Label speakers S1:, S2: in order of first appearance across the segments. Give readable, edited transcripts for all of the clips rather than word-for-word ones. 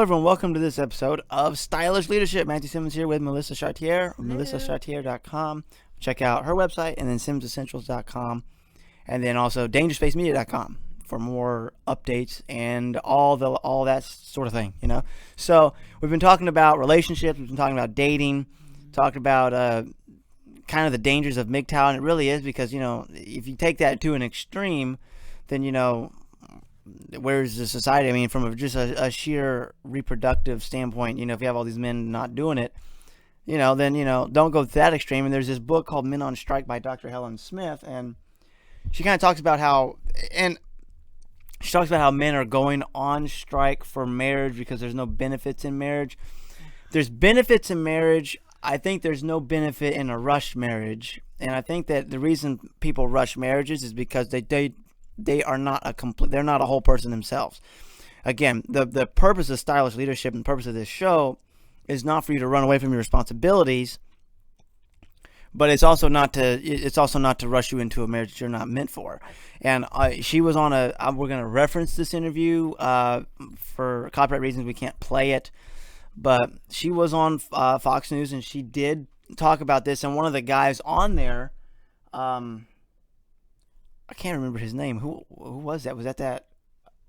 S1: everyone. Welcome to this episode of Stylish Leadership. Matthew Simmons here with Melissa Chartier, melissachartier.com. Check out her website, and then simsessentials.com, and then also dangerspacemedia.com for more updates and all that sort of thing, you know. So we've been talking about relationships, we've been talking about dating, talked about kind of the dangers of MGTOW, and it really is because, you know, if you take that to an extreme, then, you know, where's the society? I mean, from just a sheer reproductive standpoint, you know, if you have all these men not doing it, you know, then, you know, don't go to that extreme. And there's this book called Men on Strike by Dr. Helen Smith, and she kind of talks about how men are going on strike for marriage because there's no benefits in marriage. There's benefits in marriage. I think there's no benefit in a rushed marriage. And I think that the reason people rush marriages is because they are not they're not a whole person themselves. Again, the purpose of Stylish Leadership and the purpose of this show is not for you to run away from your responsibilities, but it's also not to rush you into a marriage that you're not meant for. And she was on we're going to reference this interview for copyright reasons. We can't play it, but she was on Fox News, and she did talk about this. And one of the guys on there, I can't remember his name. Who was that? Was that?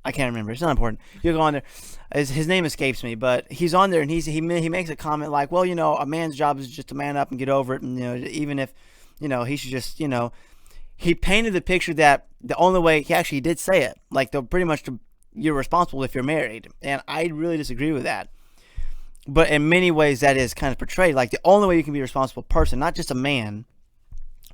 S1: I can't remember. It's not important. You go on there. His name escapes me, but he's on there, and he makes a comment like, well, you know, a man's job is just to man up and get over it, and, you know, even if, you know, he should just, you know, he painted the picture that the only way, he actually did say it, like, pretty much you're responsible if you're married, and I really disagree with that. But in many ways, that is kind of portrayed like the only way you can be a responsible person, not just a man.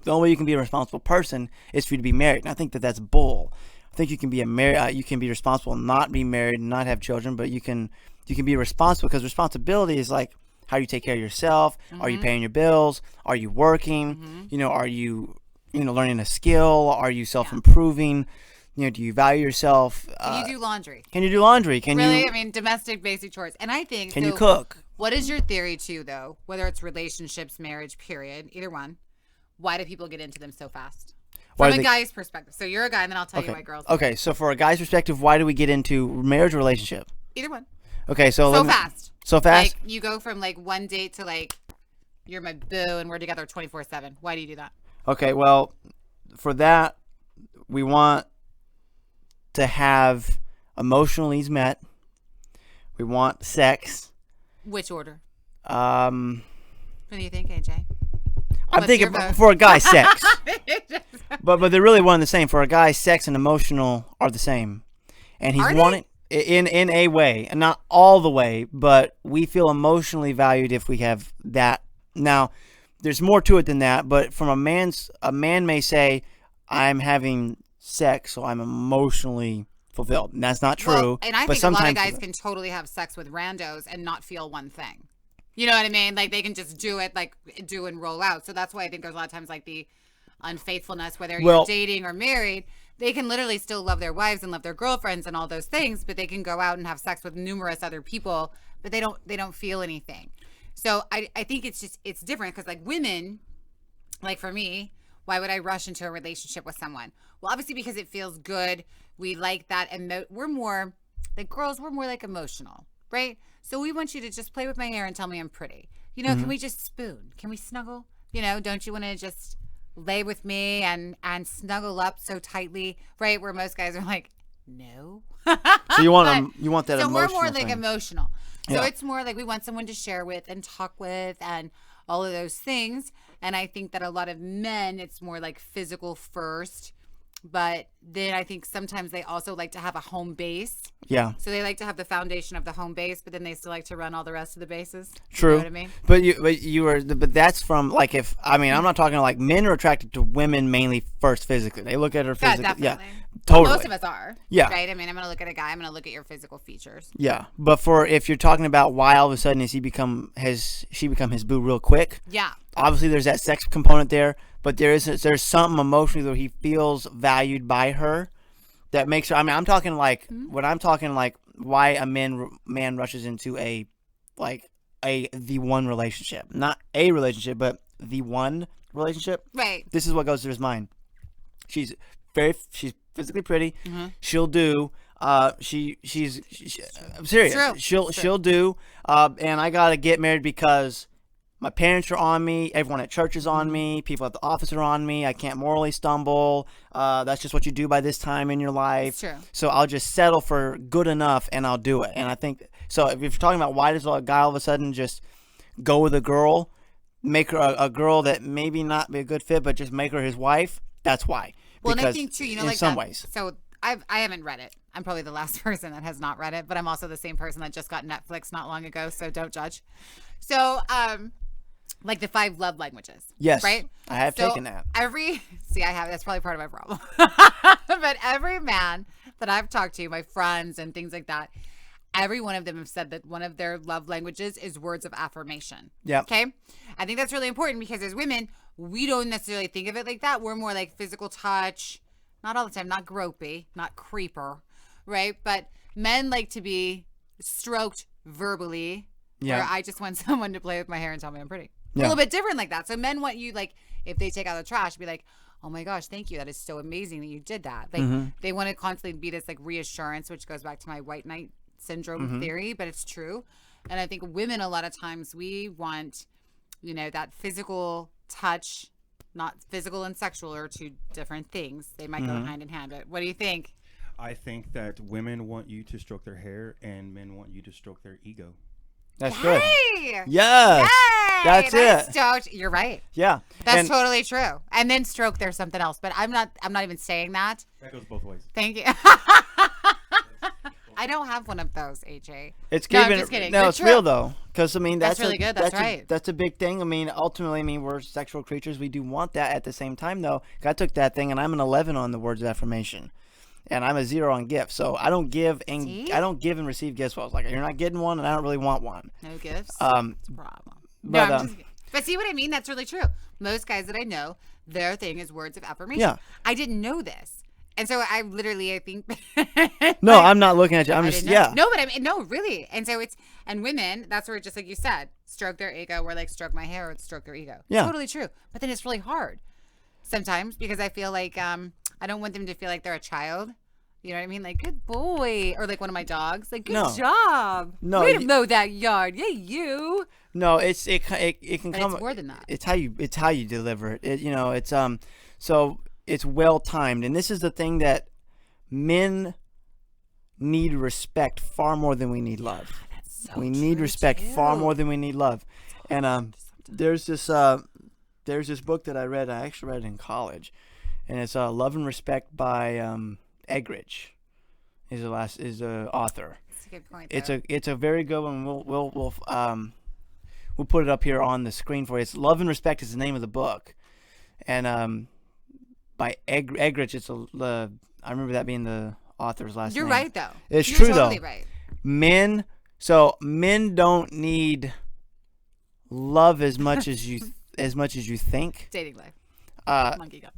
S1: The only way you can be a responsible person is for you to be married, and I think that that's bull. I think you can be you can be responsible and not be married and not have children, but you can be responsible, because responsibility is like how you take care of yourself. Mm-hmm. Are you paying your bills? Are you working? Mm-hmm. You know, are you learning a skill? Are you self-improving? You know, do you value yourself?
S2: Can you do laundry?
S1: Can you do laundry?
S2: I mean, domestic basic chores. And I think,
S1: can you cook?
S2: What is your theory too, though? Whether it's relationships, marriage, period, either one. Why do people get into them so fast? From a guy's perspective. So you're a guy, and then I'll tell you why girls.
S1: Okay, so for a guy's perspective, why do we get into marriage or relationship?
S2: Either one.
S1: Okay, so
S2: fast.
S1: So fast?
S2: Like, you go from like one date to like, you're my boo and we're together 24/7. Why do you do that?
S1: Okay, well, for that, we want to have emotional needs met. We want sex.
S2: Which order?
S1: What
S2: do you think, AJ?
S1: I'm thinking for a guy, sex. but they're really one and the same. For a guy, sex and emotional are the same. And he's wanting in a way, and not all the way, but we feel emotionally valued if we have that. Now, there's more to it than that, but from a man may say, I'm having sex, so I'm emotionally fulfilled. And that's not true.
S2: Well, and I think a lot of guys can totally have sex with randos and not feel one thing. You know what I mean? Like, they can just do it, like, do and roll out. So that's why I think there's a lot of times, like, the unfaithfulness, whether you're dating or married, they can literally still love their wives and love their girlfriends and all those things, but they can go out and have sex with numerous other people, but they don't feel anything. So I think it's different, because, like, women, like for me, why would I rush into a relationship with someone? Well, obviously because it feels good. We like that. And we're more, like, girls, we're more like emotional, right? So we want you to just play with my hair and tell me I'm pretty. You know, Can we just spoon? Can we snuggle? You know, don't you want to just lay with me and snuggle up so tightly, right? Where most guys are like, no.
S1: So you want that
S2: so
S1: emotional
S2: we're more like
S1: thing.
S2: Emotional. So
S1: Yeah.
S2: It's more like we want someone to share with and talk with and all of those things. And I think that a lot of men, it's more like physical first. But then I think sometimes they also like to have a home base.
S1: Yeah.
S2: So they like to have the foundation of the home base, but then they still like to run all the rest of the bases.
S1: True.
S2: You know what I mean?
S1: But that's from, like, I'm not talking like men are attracted to women mainly first physically. They look at her physically.
S2: Yeah, definitely.
S1: Yeah, totally.
S2: Well, most of us are.
S1: Yeah.
S2: Right? I mean, I'm going to look at a guy. I'm going to look at your physical features.
S1: Yeah. But if you're talking about why all of a sudden has she become his boo real quick?
S2: Yeah.
S1: Obviously, there's that sex component there, but there's something emotionally that he feels valued by her that makes her. I mean, I'm talking like when I'm talking like why a man rushes into a the one relationship, not a relationship, but the one relationship.
S2: Right.
S1: This is what goes through his mind. She's physically pretty. Mm-hmm. She'll do I'm serious.
S2: True.
S1: She'll do. And I gotta get married because my parents are on me. Everyone at church is on me. People at the office are on me. I can't morally stumble. That's just what you do by this time in your life.
S2: It's true.
S1: So I'll just settle for good enough, and I'll do it. And I think so. If you're talking about why does a guy all of a sudden just go with a girl, make her a girl that maybe not be a good fit, but just make her his wife, that's why.
S2: Well,
S1: Because
S2: and I think too,
S1: in some ways.
S2: So I haven't read it. I'm probably the last person that has not read it, but I'm also the same person that just got Netflix not long ago, so don't judge. So, like the 5 love languages.
S1: Yes.
S2: Right?
S1: I have taken that.
S2: That's probably part of my problem. But every man that I've talked to, my friends and things like that, every one of them have said that one of their love languages is words of affirmation.
S1: Yeah.
S2: Okay? I think that's really important because as women, we don't necessarily think of it like that. We're more like physical touch, not all the time, not gropey, not creeper, right? But men like to be stroked verbally.
S1: Yeah.
S2: Or I just want someone to play with my hair and tell me I'm pretty.
S1: Yeah.
S2: A little bit different like that. So men want you, like, if they take out the trash, be like, oh my gosh, thank you. That is so amazing that you did that. Like, they want to constantly be this like reassurance, which goes back to my white knight syndrome theory, but it's true. And I think women, a lot of times, we want, that physical touch. Not physical and sexual are 2 different things. They might go hand in hand. But what do you think?
S3: I think that women want you to stroke their hair and men want you to stroke their ego.
S1: That's good.
S2: Yay!
S1: Yes.
S2: Yay!
S1: That's it.
S2: You're right.
S1: Yeah.
S2: That's totally true. And then stroke there's something else, but I'm not even saying that.
S3: That goes both ways.
S2: Thank you. I don't have one of those, AJ.
S1: I'm
S2: just kidding.
S1: No, it's
S2: true.
S1: real though, because
S2: that's really good. That's right.
S1: That's a big thing. I mean, ultimately, we're sexual creatures. We do want that. At the same time, though, I took that thing and I'm an 11 on the words of affirmation, and I'm a 0 on gifts. So I don't give and receive gifts. Well, I was like, you're not getting one, and I don't really want one.
S2: No gifts. It's a problem. But see what I mean? That's really true. Most guys that I know, their thing is words of affirmation.
S1: Yeah.
S2: I didn't know this. And so I think.
S1: No, I'm not looking at you. I'm just, yeah.
S2: No, but no, really. And so and women, that's where just like you said, stroke their ego, or like stroke my hair or stroke their ego.
S1: Yeah.
S2: Totally true. But then it's really hard sometimes because I feel like I don't want them to feel like they're a child. You know what I mean? Like, good boy. Or like one of my dogs. Like, good job.
S1: No.
S2: Way to mow that yard. Yeah, you.
S1: No, it can come.
S2: It's more than that.
S1: It's how you deliver it. So it's well timed, and this is the thing that men need respect far more than we need love.
S2: That's so
S1: we need respect far more than we need love. And there's this book that I read. I actually read it in college, and it's Love and Respect by Eggridge. Is the author.
S2: That's a good point.
S1: It's a very good one. We'll put it up here on the screen for you. It's Love and Respect is the name of the book, and by Eggridge. I remember that being the author's last name.
S2: You're right, though.
S1: It's
S2: You're
S1: true,
S2: totally
S1: though.
S2: Right.
S1: Men don't need love as much as you think.
S2: Dating life. Monkey gun.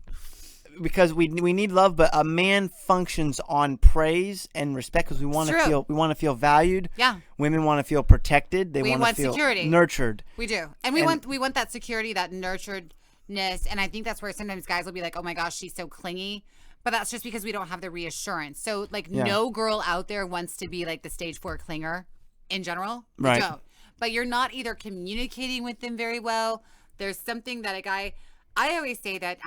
S1: Because we need love, but a man functions on praise and respect because we want to feel valued.
S2: Yeah.
S1: Women want to feel protected.
S2: We want
S1: to feel
S2: security.
S1: Nurtured.
S2: We do, and we want that security, that nurturedness, and I think that's where sometimes guys will be like, "Oh my gosh, she's so clingy," but that's just because we don't have the reassurance. So like, no girl out there wants to be like the stage 4 clinger in general.
S1: Right.
S2: Don't. But you're not either communicating with them very well. There's something that I always say that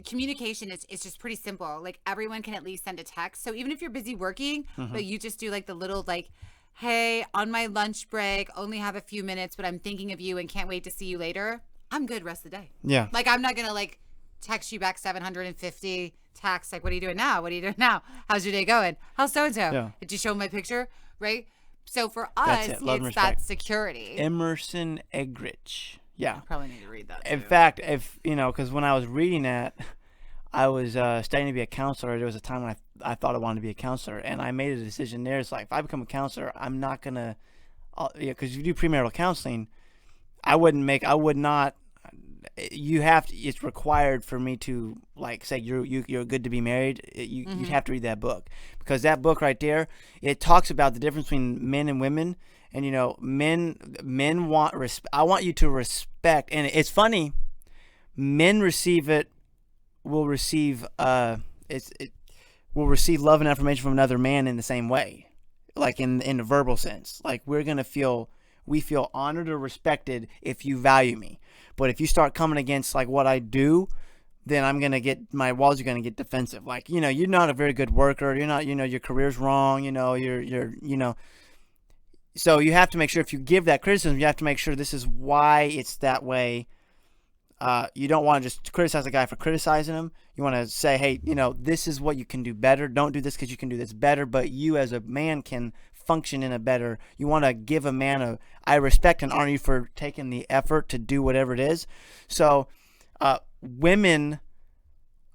S2: communication is just pretty simple. Like everyone can at least send a text. So even if you're busy working, but you just do like the little like, hey, on my lunch break, only have a few minutes, but I'm thinking of you and can't wait to see you later. I'm good rest of the day.
S1: Yeah.
S2: Like I'm not going to like text you back 750 texts. Like, what are you doing now? What are you doing now? How's your day going? How's so-and-so?
S1: Yeah.
S2: Did you show my picture? Right. So for us, it's that security.
S1: Emerson Eggridge. Yeah.
S2: I probably need to read that.
S1: In fact, because when I was reading that, I was studying to be a counselor. There was a time when I thought I wanted to be a counselor, and I made a decision there. It's like, if I become a counselor, I'm not going to, because if you do premarital counseling, it's required for me to like say you're good to be married. You have to read that book, because that book right there, it talks about the difference between men and women. And men want I want you to respect, and it's funny, men will receive will receive love and affirmation from another man in the same way, like in the verbal sense. Like we feel honored or respected if you value me. But if you start coming against like what I do, then my walls are gonna get defensive. Like, you're not a very good worker. You're not, your career's wrong. So you have to make sure if you give that criticism, you have to make sure this is why it's that way. You don't want to just criticize a guy for criticizing him. You want to say, hey, this is what you can do better. Don't do this because you can do this better. But you as a man can function in a better. You want to give a man I respect and honor you for taking the effort to do whatever it is. So women,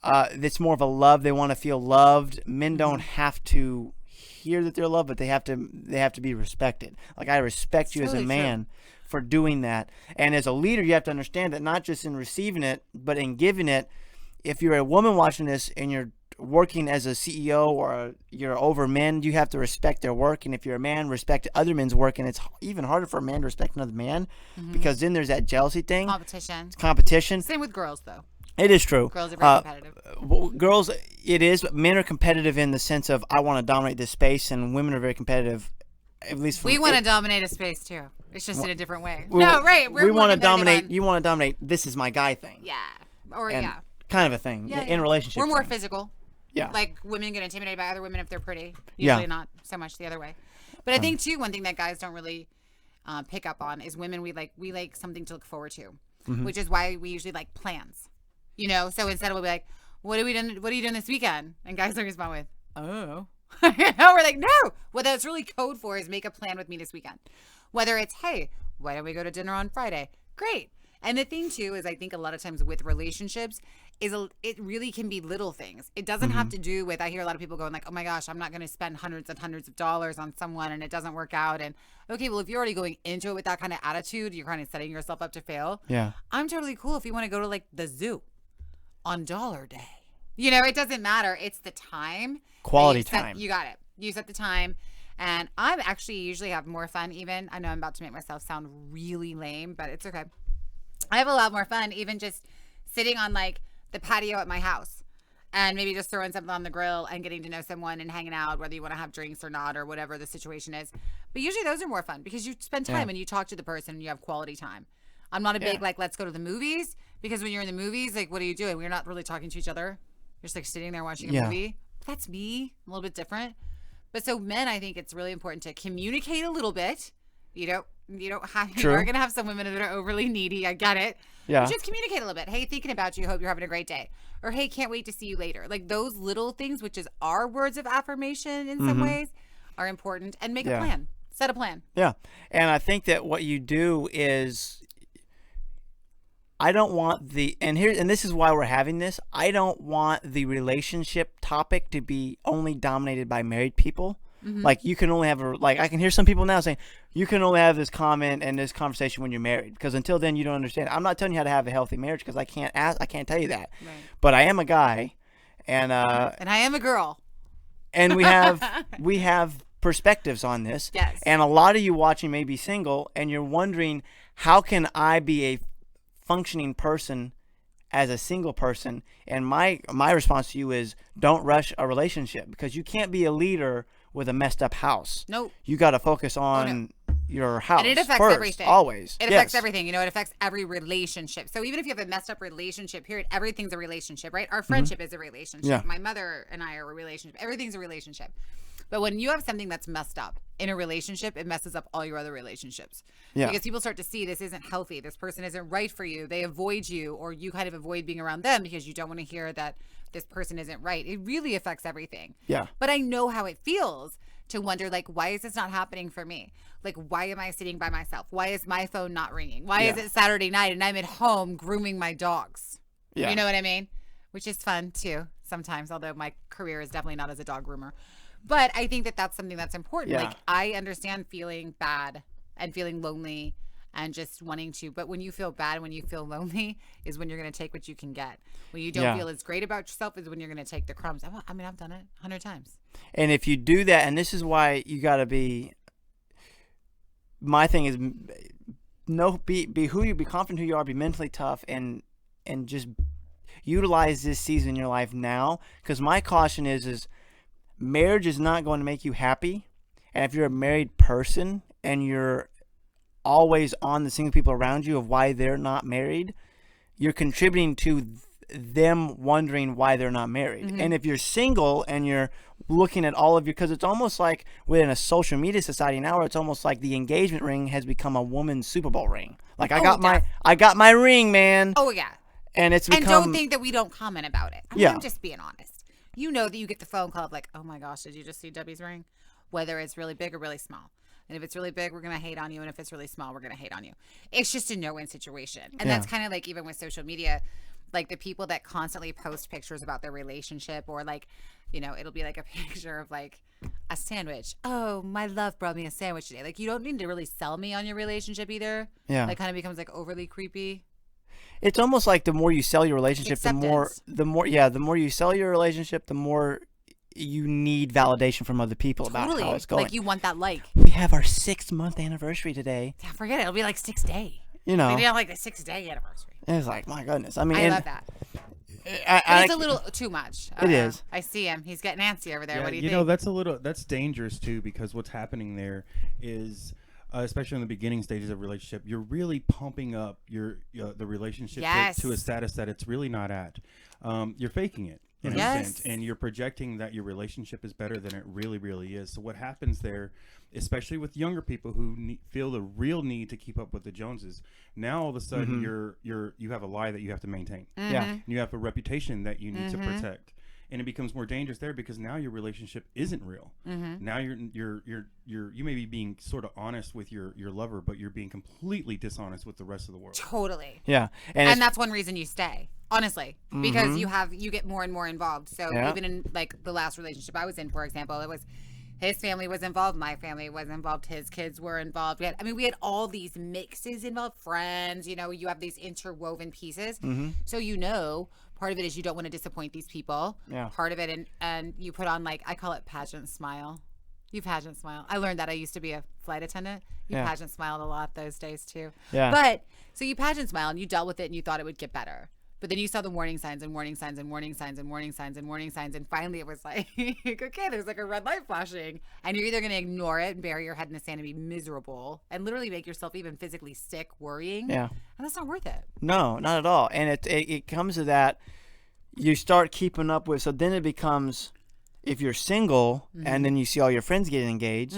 S1: it's more of a love. They want to feel loved. Men don't have to hear that they're loved, but they have to be respected. Like, I respect you as a man for doing that. And as a leader, you have to understand that not just in receiving it, but in giving it. If you're a woman watching this and you're working as a CEO or you're over men, you have to respect their work. And if you're a man, respect other men's work. And it's even harder for a man to respect another man because then there's that jealousy thing. Competition.
S2: Same with girls, though.
S1: It is true.
S2: Girls are very competitive.
S1: Girls, it is. But men are competitive in the sense of, I want to dominate this space, and women are very competitive. At least
S2: we want to dominate a space too. It's just in a different way.
S1: We want to dominate. You want to dominate. This is my guy thing.
S2: Yeah. Or
S1: kind of a thing in relationships.
S2: We're more physical.
S1: Yeah.
S2: Like, women get intimidated by other women if they're pretty. Usually not so much the other way. But I think too, one thing that guys don't really pick up on is women. We like something to look forward to, which is why we usually like plans. So instead we'll be like, what are you doing this weekend? And guys will respond with, oh. We're like, no. What that's really code for is make a plan with me this weekend. Whether it's, hey, why don't we go to dinner on Friday? Great. And the thing too is, I think a lot of times with relationships it really can be little things. It doesn't have to do with, I hear a lot of people going like, oh my gosh, I'm not going to spend hundreds and hundreds of dollars on someone and it doesn't work out. And okay, well, if you're already going into it with that kind of attitude, you're kind of setting yourself up to fail.
S1: Yeah.
S2: I'm totally cool if you want to go to like the zoo on dollar day. It doesn't matter. It's the time.
S1: Quality time.
S2: You got it. You set the time. And I actually usually have more fun even. I know I'm about to make myself sound really lame, but it's okay. I have a lot more fun even just sitting on like the patio at my house and maybe just throwing something on the grill and getting to know someone and hanging out, whether you want to have drinks or not or whatever the situation is. But usually those are more fun because you spend time and you talk to the person and you have quality time. I'm not a big like, let's go to the movies, because when you're in the movies, like, what are you doing? We're not really talking to each other. You're just like sitting there watching a movie. That's me. A little bit different. But so men, I think it's really important to communicate a little bit. You don't have, you are going to have some women that are overly needy. I get it.
S1: Yeah.
S2: But just communicate a little bit. Hey, thinking about you. Hope you're having a great day. Or, hey, can't wait to see you later. Like those little things, which is our words of affirmation in some ways, are important. And make a plan. Set a plan.
S1: Yeah. And I think that what you do is, I don't want and this is why we're having this. I don't want the relationship topic to be only dominated by married people. Like, you can only have I can hear some people now saying you can only have this comment and this conversation when you're married, because until then you don't understand. I'm not telling you how to have a healthy marriage, because I can't tell you that. Right. But I am a guy, and I
S2: am a girl,
S1: and we have perspectives on this.
S2: Yes.
S1: And a lot of you watching may be single, and you're wondering, how can I be a functioning person as a single person? And my response to you is, don't rush a relationship, because you can't be a leader with a messed up house.
S2: Nope.
S1: You got to focus on your house.
S2: And it affects
S1: first,
S2: everything.
S1: Always.
S2: It affects everything. It affects every relationship. So even if you have a messed up relationship, period, everything's a relationship, right? Our friendship is a relationship. Yeah. My mother and I are a relationship. Everything's a relationship. But when you have something that's messed up in a relationship, it messes up all your other relationships. Yeah. Because people start to see this isn't healthy. This person isn't right for you. They avoid you, or you kind of avoid being around them because you don't want to hear that this person isn't right. It really affects everything.
S1: Yeah.
S2: But I know how it feels to wonder, like, why is this not happening for me? Like, why am I sitting by myself? Why is my phone not ringing? Why is it Saturday night and I'm at home grooming my dogs? Yeah. You know what I mean? Which is fun too sometimes, although my career is definitely not as a dog groomer. But I think that that's something that's important. Yeah. Like, I understand feeling bad and feeling lonely and just wanting to. But when you feel bad and when you feel lonely is when you're going to take what you can get. When you don't feel as great about yourself is when you're going to take the crumbs. I mean, I've done it 100 times. And
S1: if you do that, and this is why you got to be, my thing is, be who you, be confident who you are, be mentally tough, and just utilize this season in your life now. Because my caution is marriage is not going to make you happy. And if you're a married person and you're always on the single people around you of why they're not married, you're contributing to them wondering why they're not married.
S2: Mm-hmm.
S1: And if you're single and you're looking at all of your, because it's almost like within a social media society now, where it's almost like the engagement ring has become a woman's Super Bowl ring. Like I got my ring, man.
S2: Oh yeah.
S1: And it's become.
S2: And don't think that we don't comment about it. I mean,
S1: Yeah.
S2: I'm just being honest. You know that you get the phone call of like, oh my gosh, did you just see Debbie's ring? Whether it's really big or really small. And if it's really big, we're going to hate on you. And if it's really small, we're going to hate on you. It's just a no-win situation. And that's kind of like even with social media, like the people that constantly post pictures about their relationship, or like, you know, it'll be like a picture of like a sandwich. Oh, my love brought me a sandwich today. Like, you don't need to really sell me on your relationship either.
S1: Yeah.
S2: That kind of becomes like overly creepy.
S1: It's almost like the more you sell your relationship, the more you sell your relationship, the more you need validation from other people about how it's going.
S2: Like you want that like.
S1: We have our 6-month anniversary today.
S2: Yeah, forget it. It'll be like 6 day.
S1: You know.
S2: Maybe not like the 6-day anniversary.
S1: It's like, my goodness. I mean,
S2: I love that. It's a little too much.
S1: It is.
S2: I see him. He's getting antsy over there.
S3: Yeah,
S2: What do you
S3: you
S2: think?
S3: know, that's dangerous too, because what's happening there is, especially in the beginning stages of a relationship, you're really pumping up the relationship to a status that it's really not at. You're faking it in a sense, and you're projecting that your relationship is better than it really, really is. So what happens there, especially with younger people who feel the real need to keep up with the Joneses, now all of a sudden you have a lie that you have to maintain.
S2: Mm-hmm.
S1: Yeah.
S3: And you have a reputation that you need to protect. And it becomes more dangerous there because now your relationship isn't real.
S2: Mm-hmm.
S3: Now you may be being sort of honest with your lover, but you're being completely dishonest with the rest of the world.
S2: Totally.
S1: Yeah.
S2: And that's one reason you stay, honestly, because you get more and more involved. So even in like the last relationship I was in, for example, it was his family was involved, my family was involved, his kids were involved. We had all these mixes involved, friends, you know, you have these interwoven pieces.
S1: Mm-hmm.
S2: So, you know, part of it is you don't want to disappoint these people.
S1: Yeah.
S2: Part of it, and you put on, like, I call it pageant smile. You pageant smile. I learned that. I used to be a flight attendant. You pageant smiled a lot those days too.
S1: Yeah.
S2: But so you pageant smile and you dealt with it and you thought it would get better. But then you saw the warning signs and warning signs and warning signs and warning signs and warning signs. And finally it was like, okay, there's like a red light flashing. And you're either going to ignore it and bury your head in the sand and be miserable and literally make yourself even physically sick worrying.
S1: Yeah.
S2: And that's not worth it.
S1: No, not at all. And it comes to that, you start keeping up with, so then it becomes, if you're single and then you see all your friends getting engaged,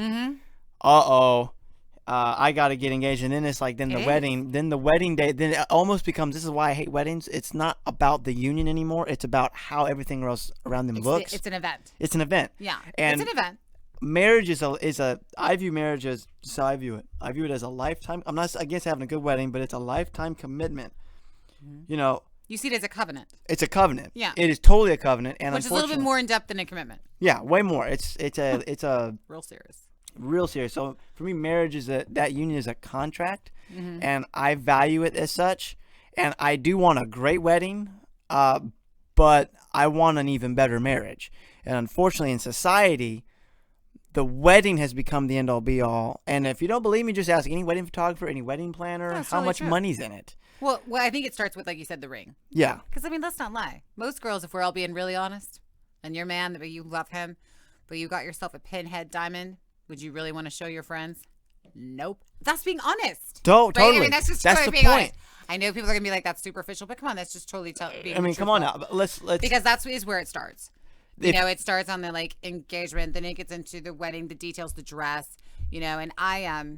S1: I got to get engaged. And then it's like, then the wedding day, then it almost becomes, this is why I hate weddings. It's not about the union anymore. It's about how everything else around them looks.
S2: It's an event.
S1: It's an event.
S2: Yeah.
S1: And
S2: it's an event.
S1: Marriage I view marriage as, so I view it. I view it as a lifetime. I'm not against having a good wedding, but it's a lifetime commitment. You know,
S2: you see it as a covenant.
S1: it's a covenant.
S2: Yeah.
S1: It is totally a covenant. And
S2: Which is a little bit more in depth than a commitment.
S1: Yeah, way more. It's a
S2: Real serious.
S1: real serious. So for me, marriage is that union is a contract, and I value it as such. And I do want a great wedding, but I want an even better marriage. And unfortunately, in society, the wedding has become the end-all be-all. And if you don't believe me, just ask any wedding photographer, any wedding planner, how
S2: totally
S1: much
S2: true.
S1: money's in it.
S2: Well, I think it starts with, like you said, the ring.
S1: Yeah.
S2: Because, let's not lie. Most girls, if we're all being really honest, and your man, but you love him, but you got yourself a pinhead diamond, would you really want to show your friends? Nope. That's being honest.
S1: Totally.
S2: Right? That's just
S1: the
S2: being
S1: point.
S2: honest. I know people are going to be like, that's superficial, but come on, that's just totally being
S1: come on now. Let's
S2: because is where it starts. It starts on the engagement, then it gets into the wedding, the details, the dress, and I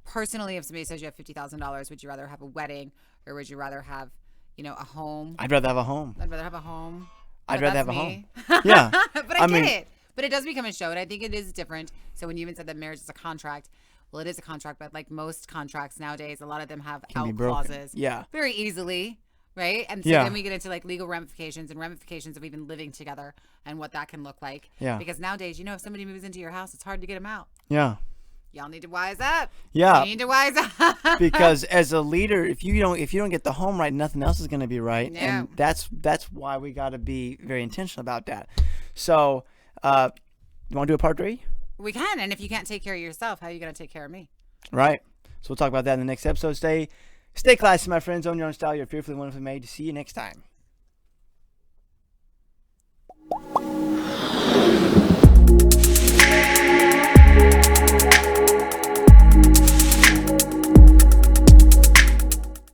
S2: personally, if somebody says you have $50,000, would you rather have a wedding or would you rather have, a home?
S1: I'd rather have a home.
S2: I'd rather have a home.
S1: I'd rather have a home.
S2: Yeah. But I get it. But it does become a show, and I think it is different. So when you even said that marriage is a contract, well, it is a contract, but like most contracts nowadays, a lot of them have out clauses.
S1: Yeah.
S2: Very easily. Right. And so then we get into legal ramifications and ramifications of even living together and what that can look like.
S1: Yeah.
S2: Because nowadays, if somebody moves into your house, it's hard to get them out.
S1: Yeah.
S2: Y'all need to wise up.
S1: Yeah.
S2: You need to wise up.
S1: Because as a leader, if you don't get the home right, nothing else is going to be right.
S2: No.
S1: And that's why we got to be very intentional about that. So, you want to do a part 3?
S2: We can. And if you can't take care of yourself, how are you going to take care of me?
S1: Right. So we'll talk about that in the next episode. Stay classy, my friends. Own your own style. You're fearfully, wonderfully made. See you next time.